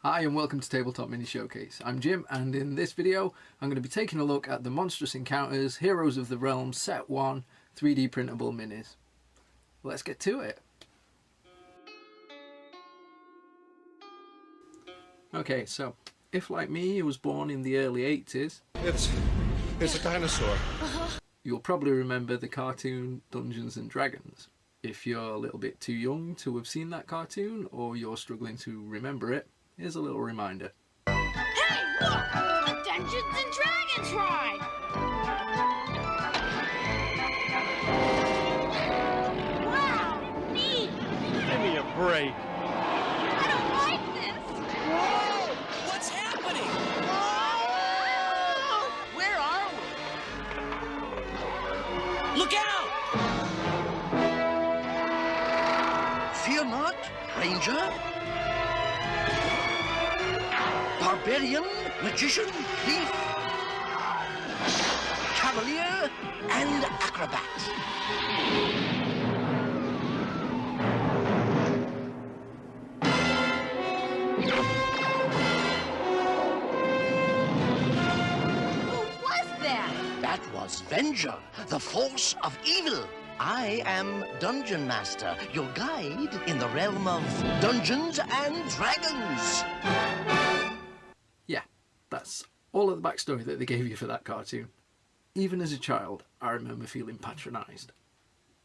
Hi and welcome to Tabletop Mini Showcase. I'm Jim, and in this video I'm going to be taking a look at the Monstrous Encounters Heroes of the Realm Set 1 3D printable minis. Let's get to it. Okay, so if like me you was born in the early 80s, It's a dinosaur. you'll probably remember the cartoon Dungeons and Dragons. If you're a little bit too young to have seen that cartoon, or you're struggling to remember it, here's a little reminder. Hey, look! A Dungeons and Dragons ride! Wow, neat! Give me a break. I don't like this! Whoa! What's happening? Whoa! Where are we? Look out! Fear not, Ranger. Barbarian, magician, thief, cavalier, and acrobat. Who was that? That was Venger, the force of evil. I am Dungeon Master, your guide in the realm of Dungeons and Dragons. Yeah, that's all of the backstory that they gave you for that cartoon. Even as a child, I remember feeling patronised.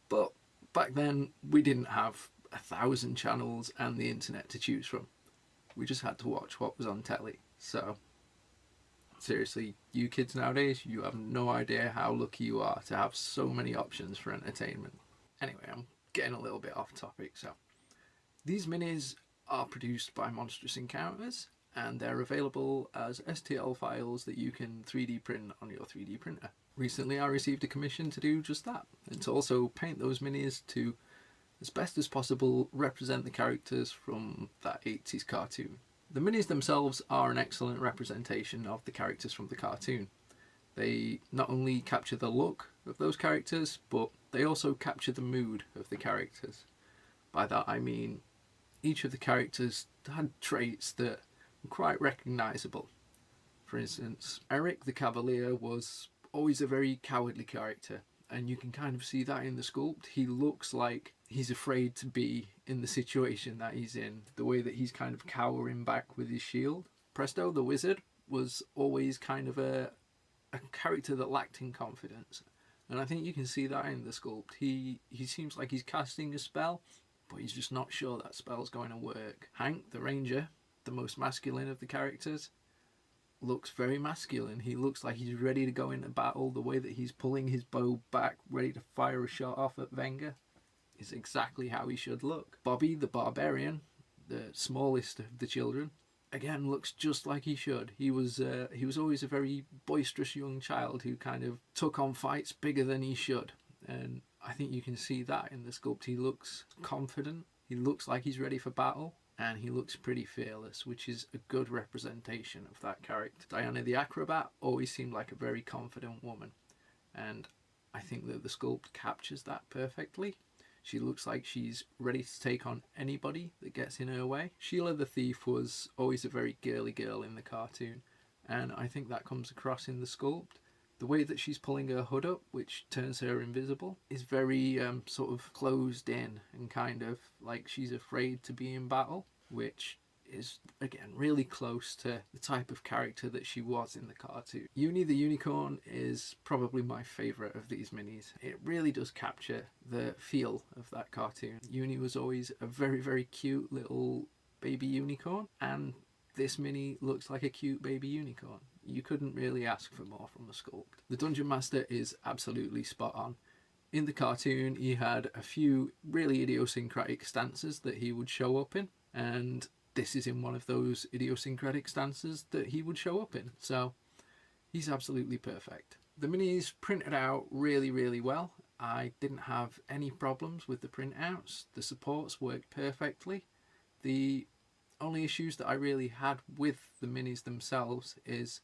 But back then, we didn't have 1,000 channels and the internet to choose from. We just had to watch what was on telly. So, seriously, you kids nowadays, you have no idea how lucky you are to have so many options for entertainment. Anyway, I'm getting a little bit off topic. So, these minis are produced by Monstrous Encounters, and they're available as STL files that you can 3D print on your 3D printer. Recently I received a commission to do just that, and to also paint those minis to, as best as possible, represent the characters from that 80s cartoon. The minis themselves are an excellent representation of the characters from the cartoon. They not only capture the look of those characters, but they also capture the mood of the characters. By that I mean each of the characters had traits that quite recognisable. For instance, Eric the Cavalier was always a very cowardly character, and you can kind of see that in the sculpt. He looks like he's afraid to be in the situation that he's in, the way that he's kind of cowering back with his shield. Presto the Wizard was always kind of a character that lacked in confidence, and I think you can see that in the sculpt. He seems like he's casting a spell, but he's just not sure that spell's going to work. Hank the Ranger, the most masculine of the characters, looks very masculine. He looks like he's ready to go into battle. The way that he's pulling his bow back, ready to fire a shot off at Venger, is exactly how he should look. Bobby the Barbarian, the smallest of the children, again looks just like he should. He was always a very boisterous young child who kind of took on fights bigger than he should, and I think you can see that in the sculpt. He looks confident, he looks like he's ready for battle, and he looks pretty fearless, which is a good representation of that character. Diana the Acrobat always seemed like a very confident woman, and I think that the sculpt captures that perfectly. She looks like she's ready to take on anybody that gets in her way. Sheila the Thief was always a very girly girl in the cartoon, and I think that comes across in the sculpt. The way that she's pulling her hood up, which turns her invisible, is very sort of closed in and kind of like she's afraid to be in battle, which is again really close to the type of character that she was in the cartoon. Uni the Unicorn is probably my favourite of these minis. It really does capture the feel of that cartoon. Uni was always a very, very cute little baby unicorn, and this mini looks like a cute baby unicorn. You couldn't really ask for more from the sculpt. The Dungeon Master is absolutely spot on. In the cartoon he had a few really idiosyncratic stances that he would show up in, and this is in one of those idiosyncratic stances that he would show up in, so he's absolutely perfect. The minis printed out really, really well. I didn't have any problems with the printouts. The supports worked perfectly. The only issues that I really had with the minis themselves is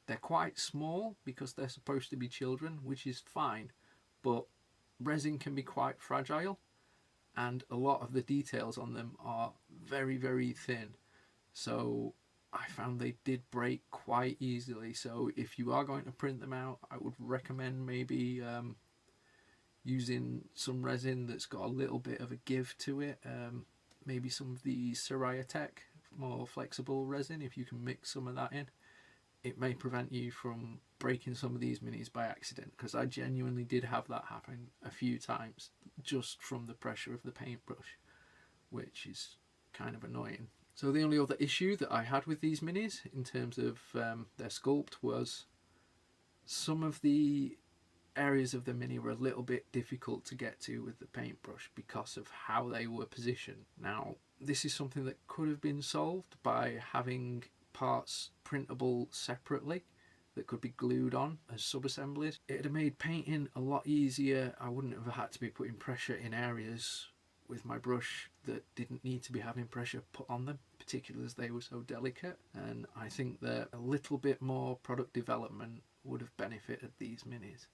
they're quite small because they're supposed to be children, which is fine, but resin can be quite fragile, and a lot of the details on them are very, very thin. So I found they did break quite easily. So if you are going to print them out, I would recommend maybe using some resin that's got a little bit of a give to it. Maybe some of the Siraya Tech, more flexible resin, if you can mix some of that in. It may prevent you from breaking some of these minis by accident, because I genuinely did have that happen a few times just from the pressure of the paintbrush, which is kind of annoying. So the only other issue that I had with these minis in terms of their sculpt was some of the areas of the mini were a little bit difficult to get to with the paintbrush because of how they were positioned. Now, this is something that could have been solved by having parts printable separately that could be glued on as sub-assemblies. It would have made painting a lot easier. I wouldn't have had to be putting pressure in areas with my brush that didn't need to be having pressure put on them, particularly as they were so delicate. And I think that a little bit more product development would have benefited these minis.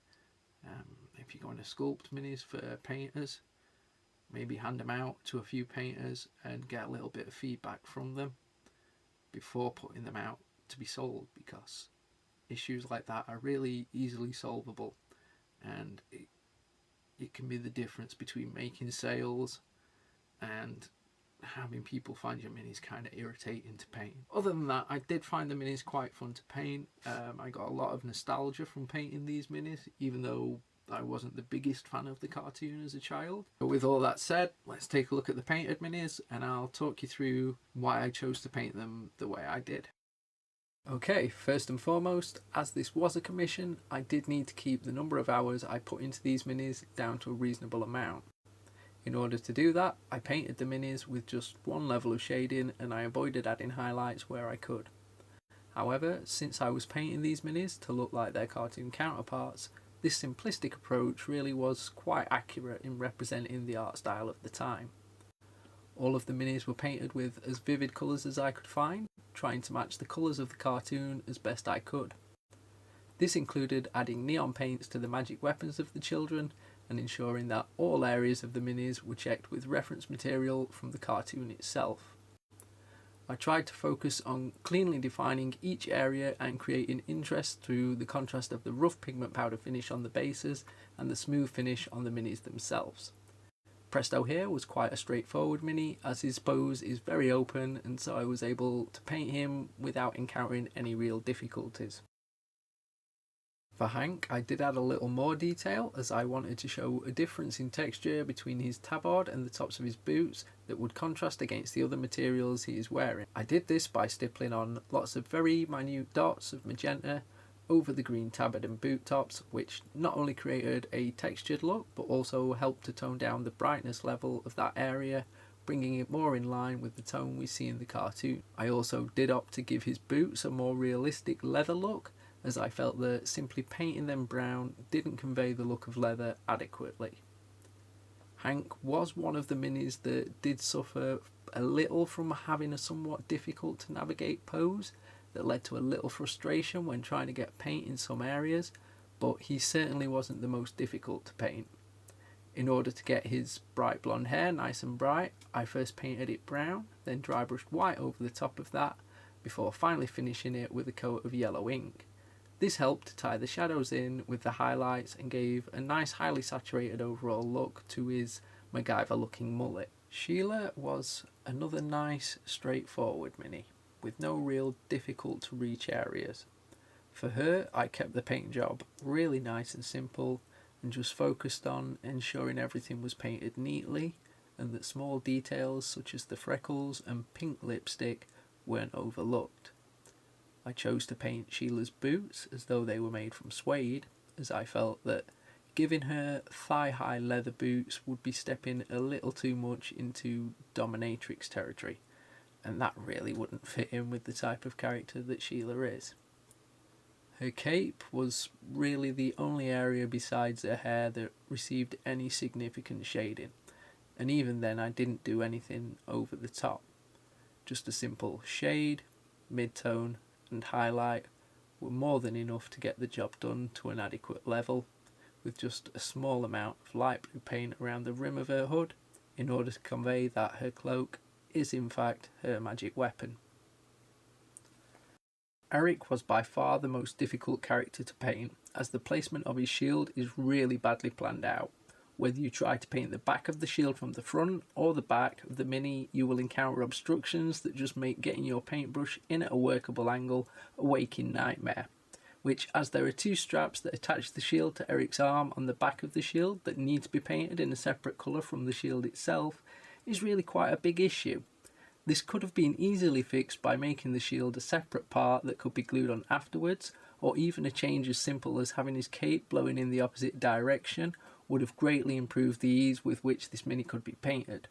If you're going to sculpt minis for painters, maybe hand them out to a few painters and get a little bit of feedback from them before putting them out to be sold, because issues like that are really easily solvable, and it can be the difference between making sales and having people find your minis kind of irritating to paint. Other than that, I did find the minis quite fun to paint. I got a lot of nostalgia from painting these minis, even though I wasn't the biggest fan of the cartoon as a child. But with all that said, let's take a look at the painted minis, and I'll talk you through why I chose to paint them the way I did. Okay, first and foremost, as this was a commission, I did need to keep the number of hours I put into these minis down to a reasonable amount. In order to do that, I painted the minis with just one level of shading, and I avoided adding highlights where I could. However, since I was painting these minis to look like their cartoon counterparts, this simplistic approach really was quite accurate in representing the art style of the time. All of the minis were painted with as vivid colours as I could find, trying to match the colours of the cartoon as best I could. This included adding neon paints to the magic weapons of the children, and ensuring that all areas of the minis were checked with reference material from the cartoon itself. I tried to focus on cleanly defining each area and creating interest through the contrast of the rough pigment powder finish on the bases and the smooth finish on the minis themselves. Presto here was quite a straightforward mini, as his pose is very open, and so I was able to paint him without encountering any real difficulties. For Hank, I did add a little more detail, as I wanted to show a difference in texture between his tabard and the tops of his boots that would contrast against the other materials he is wearing. I did this by stippling on lots of very minute dots of magenta over the green tabard and boot tops, which not only created a textured look but also helped to tone down the brightness level of that area, bringing it more in line with the tone we see in the cartoon. I also did opt to give his boots a more realistic leather look, as I felt that simply painting them brown didn't convey the look of leather adequately. Hank was one of the minis that did suffer a little from having a somewhat difficult to navigate pose that led to a little frustration when trying to get paint in some areas, but he certainly wasn't the most difficult to paint. In order to get his bright blonde hair nice and bright, I first painted it brown, then dry brushed white over the top of that, before finally finishing it with a coat of yellow ink. This helped to tie the shadows in with the highlights and gave a nice highly saturated overall look to his MacGyver looking mullet. Sheila was another nice straightforward mini, with no real difficult to reach areas. For her, I kept the paint job really nice and simple, and just focused on ensuring everything was painted neatly and that small details such as the freckles and pink lipstick weren't overlooked. I chose to paint Sheila's boots as though they were made from suede, as I felt that giving her thigh-high leather boots would be stepping a little too much into dominatrix territory, and that really wouldn't fit in with the type of character that Sheila is. Her cape was really the only area besides her hair that received any significant shading, and even then I didn't do anything over the top. Just a simple shade, mid-tone and highlight were more than enough to get the job done to an adequate level, with just a small amount of light blue paint around the rim of her hood in order to convey that her cloak is in fact her magic weapon. Eric was by far the most difficult character to paint, as the placement of his shield is really badly planned out. Whether you try to paint the back of the shield from the front or the back of the mini, you will encounter obstructions that just make getting your paintbrush in at a workable angle a waking nightmare. Which, as there are two straps that attach the shield to Eric's arm on the back of the shield that need to be painted in a separate colour from the shield itself, is really quite a big issue. This could have been easily fixed by making the shield a separate part that could be glued on afterwards, or even a change as simple as having his cape blowing in the opposite direction would have greatly improved the ease with which this mini could be painted.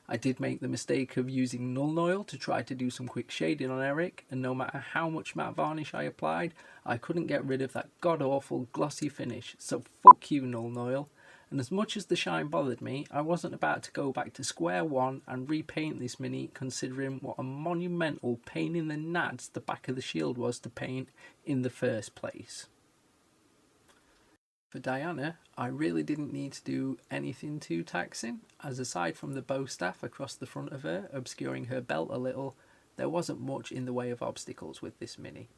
I did make the mistake of using Nuln Oil to try to do some quick shading on Eric, and no matter how much matte varnish I applied, I couldn't get rid of that god-awful glossy finish, so fuck you Nuln Oil. And as much as the shine bothered me, I wasn't about to go back to square one and repaint this mini, considering what a monumental pain in the nads the back of the shield was to paint in the first place. For Diana, I really didn't need to do anything too taxing, as aside from the bow staff across the front of her, obscuring her belt a little, there wasn't much in the way of obstacles with this mini.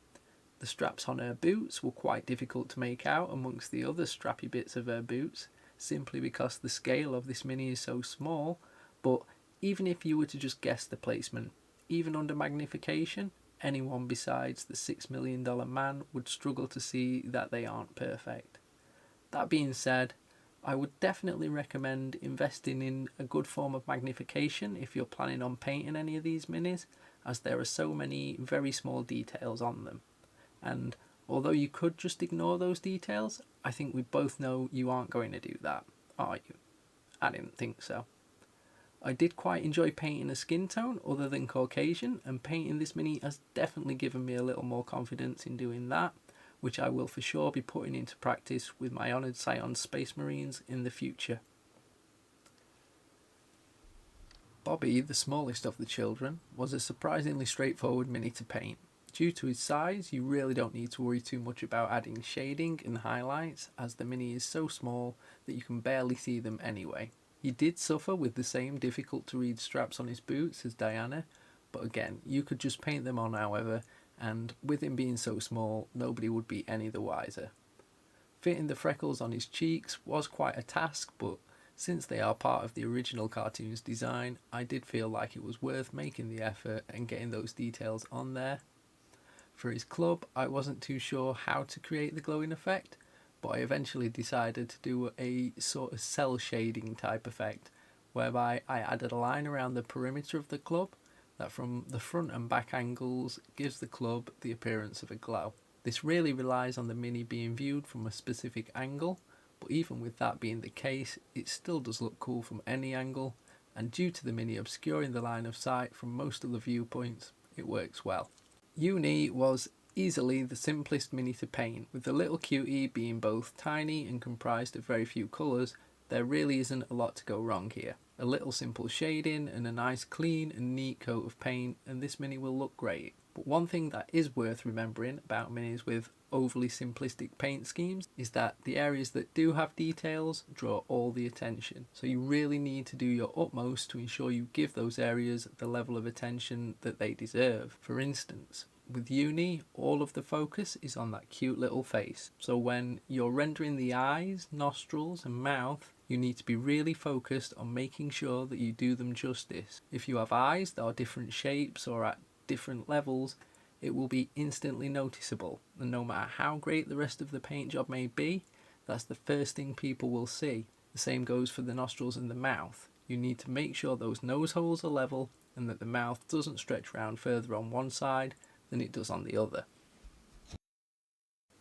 The straps on her boots were quite difficult to make out amongst the other strappy bits of her boots, simply because the scale of this mini is so small, but even if you were to just guess the placement, even under magnification, anyone besides the $6 million man would struggle to see that they aren't perfect. That being said, I would definitely recommend investing in a good form of magnification if you're planning on painting any of these minis, as there are so many very small details on them. And although you could just ignore those details, I think we both know you aren't going to do that, are you? I didn't think so. I did quite enjoy painting a skin tone other than Caucasian, and painting this mini has definitely given me a little more confidence in doing that, which I will for sure be putting into practice with my honoured Scion Space Marines in the future. Bobby, the smallest of the children, was a surprisingly straightforward mini to paint. Due to his size, you really don't need to worry too much about adding shading and highlights, as the mini is so small that you can barely see them anyway. He did suffer with the same difficult to read straps on his boots as Diana, but again, you could just paint them on however, and with him being so small, nobody would be any the wiser. Fitting the freckles on his cheeks was quite a task, but since they are part of the original cartoon's design, I did feel like it was worth making the effort and getting those details on there. For his club, I wasn't too sure how to create the glowing effect, but I eventually decided to do a sort of cell shading type effect, whereby I added a line around the perimeter of the club that from the front and back angles gives the club the appearance of a glow. This really relies on the mini being viewed from a specific angle, but even with that being the case, it still does look cool from any angle, and due to the mini obscuring the line of sight from most of the viewpoints, it works well. Uni was easily the simplest mini to paint, with the little cutie being both tiny and comprised of very few colours. There really isn't a lot to go wrong here. A little simple shading and a nice clean and neat coat of paint and this mini will look great. But one thing that is worth remembering about minis with overly simplistic paint schemes is that the areas that do have details draw all the attention. So you really need to do your utmost to ensure you give those areas the level of attention that they deserve. For instance, with Uni, all of the focus is on that cute little face. So when you're rendering the eyes, nostrils and mouth, you need to be really focused on making sure that you do them justice. If you have eyes that are different shapes or at different levels, it will be instantly noticeable, and no matter how great the rest of the paint job may be, that's the first thing people will see. The same goes for the nostrils and the mouth. You need to make sure those nose holes are level and that the mouth doesn't stretch around further on one side than it does on the other.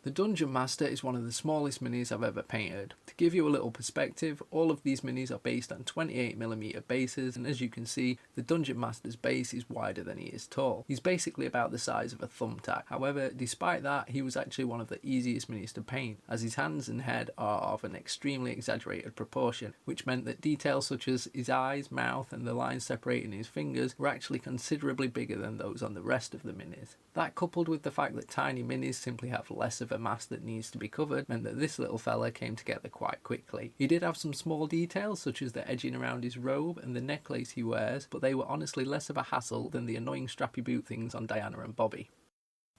The Dungeon Master is one of the smallest minis I've ever painted. To give you a little perspective, all of these minis are based on 28mm bases, and as you can see, the Dungeon Master's base is wider than he is tall. He's basically about the size of a thumbtack. However, despite that, he was actually one of the easiest minis to paint, as his hands and head are of an extremely exaggerated proportion, which meant that details such as his eyes, mouth, and the lines separating his fingers were actually considerably bigger than those on the rest of the minis. That, coupled with the fact that tiny minis simply have less of a mass that needs to be covered, meant that this little fella came together quite quickly. He did have some small details such as the edging around his robe and the necklace he wears, but they were honestly less of a hassle than the annoying strappy boot things on Diana and Bobby.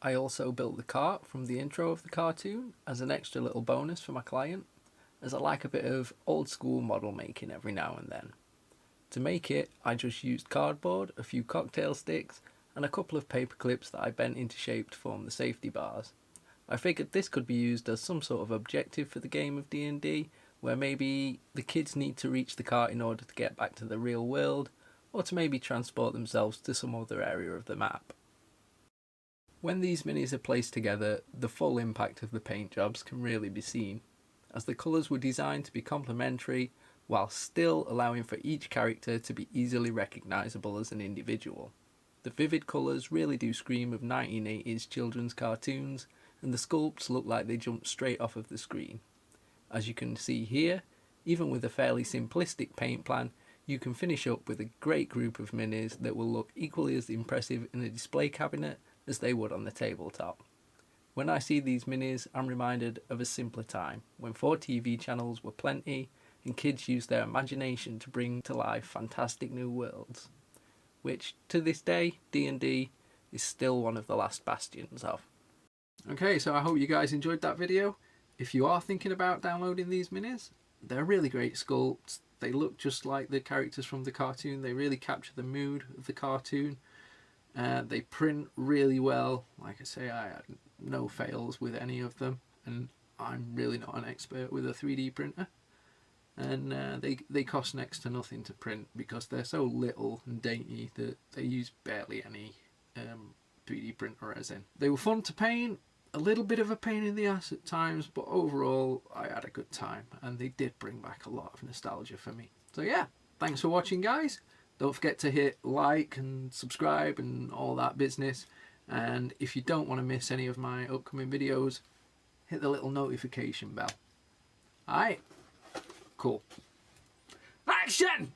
I also built the cart from the intro of the cartoon as an extra little bonus for my client, as I like a bit of old school model making every now and then. To make it, I just used cardboard, a few cocktail sticks, and a couple of paper clips that I bent into shape to form the safety bars. I figured this could be used as some sort of objective for the game of D&D, where maybe the kids need to reach the cart in order to get back to the real world, or to maybe transport themselves to some other area of the map. When these minis are placed together, the full impact of the paint jobs can really be seen, as the colours were designed to be complementary while still allowing for each character to be easily recognisable as an individual. The vivid colours really do scream of 1980s children's cartoons, and the sculpts look like they jumped straight off of the screen. As you can see here, even with a fairly simplistic paint plan, you can finish up with a great group of minis that will look equally as impressive in a display cabinet as they would on the tabletop. When I see these minis, I'm reminded of a simpler time, when 4 TV channels were plenty and kids used their imagination to bring to life fantastic new worlds, which to this day, D&D is still one of the last bastions of. Okay, so I hope you guys enjoyed that video. If you are thinking about downloading these minis, they're really great sculpts. They look just like the characters from the cartoon. They really capture the mood of the cartoon. They print really well. Like I say, I had no fails with any of them, and I'm really not an expert with a 3D printer. And they cost next to nothing to print because they're so little and dainty that they use barely any 3D printer resin. They were fun to paint, a little bit of a pain in the ass at times, but overall I had a good time, and they did bring back a lot of nostalgia for me. So yeah, thanks for watching, guys. Don't forget to hit like and subscribe and all that business. And if you don't want to miss any of my upcoming videos, hit the little notification bell. Alright, cool. Action!